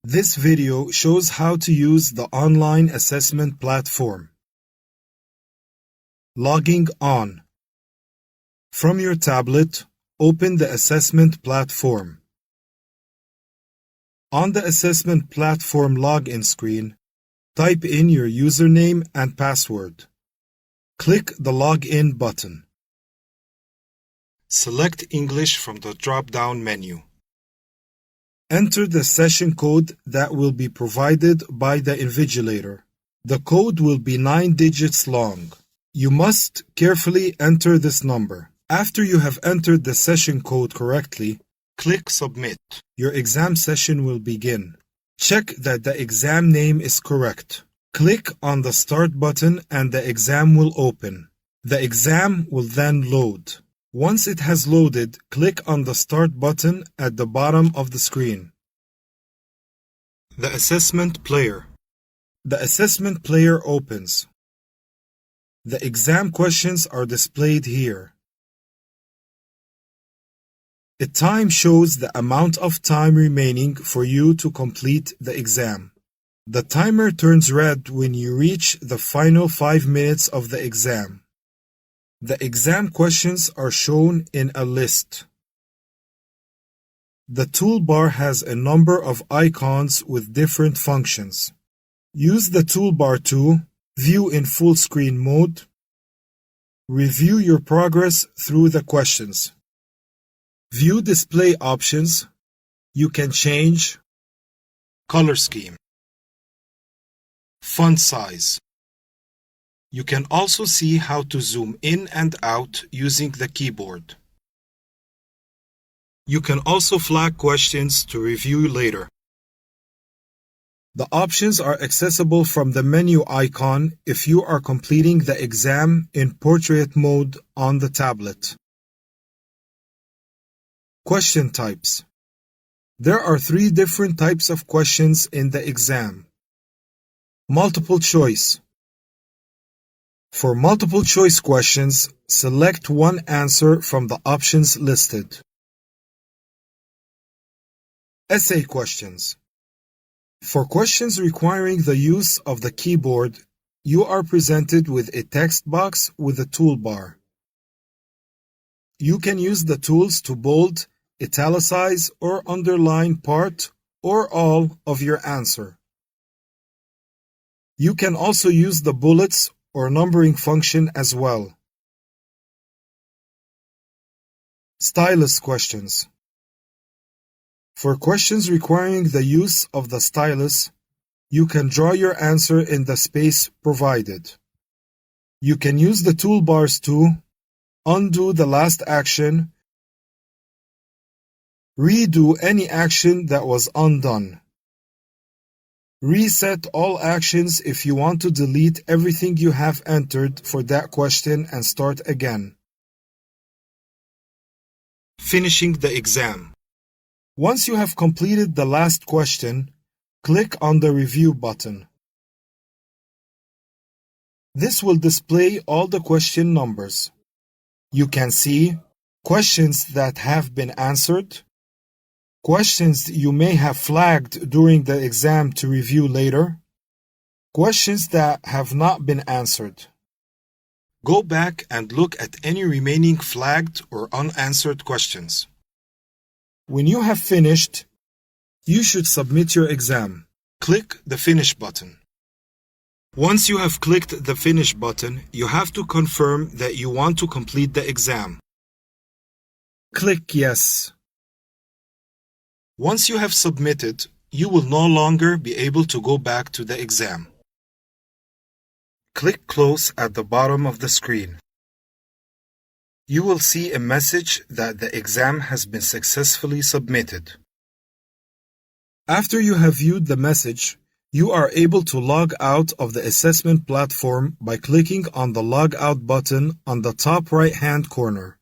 This video shows how to use the online assessment platform. Logging on. From your tablet, open the assessment platform. On the assessment platform login screen, type in your username and password. Click the Login button. Select English from the drop-down menu. Enter the session code that will be provided by the invigilator. The code will be 9 digits long. You must carefully enter this number. After you have entered the session code correctly, click Submit. Your exam session will begin. Check that the exam name is correct. Click on the Start button and the exam will open. The exam will then load. Once it has loaded, click on the Start button at the bottom of the screen. The Assessment Player. The Assessment Player opens. The exam questions are displayed here. A time shows the amount of time remaining for you to complete the exam. The timer turns red when you reach the final 5 minutes of the exam. The exam questions are shown in a list. The toolbar has a number of icons with different functions. Use the toolbar to view in full screen mode, review your progress through the questions, view display options, you can change color scheme, font size. You can also see how to zoom in and out using the keyboard. You can also flag questions to review later. The options are accessible from the menu icon if you are completing the exam in portrait mode on the tablet. Question types. There are 3 different types of questions in the exam. Multiple choice. For multiple choice questions, select one answer from the options listed. Essay questions. For questions requiring the use of the keyboard, you are presented with a text box with a toolbar. You can use the tools to bold, italicize, or underline part or all of your answer. You can also use the bullets or numbering function as well. Stylus questions. For questions requiring the use of the stylus, you can draw your answer in the space provided. You can use the toolbars to undo the last action, redo any action that was undone, reset all actions if you want to delete everything you have entered for that question and start again. Finishing the exam. Once you have completed the last question, click on the Review button. This will display all the question numbers. You can see questions that have been answered, questions you may have flagged during the exam to review later, questions that have not been answered. Go back and look at any remaining flagged or unanswered questions. When you have finished, you should submit your exam. Click the Finish button. Once you have clicked the Finish button, you have to confirm that you want to complete the exam. Click Yes. Once you have submitted, you will no longer be able to go back to the exam. Click Close at the bottom of the screen. You will see a message that the exam has been successfully submitted. After you have viewed the message, you are able to log out of the assessment platform by clicking on the Log Out button on the top right-hand corner.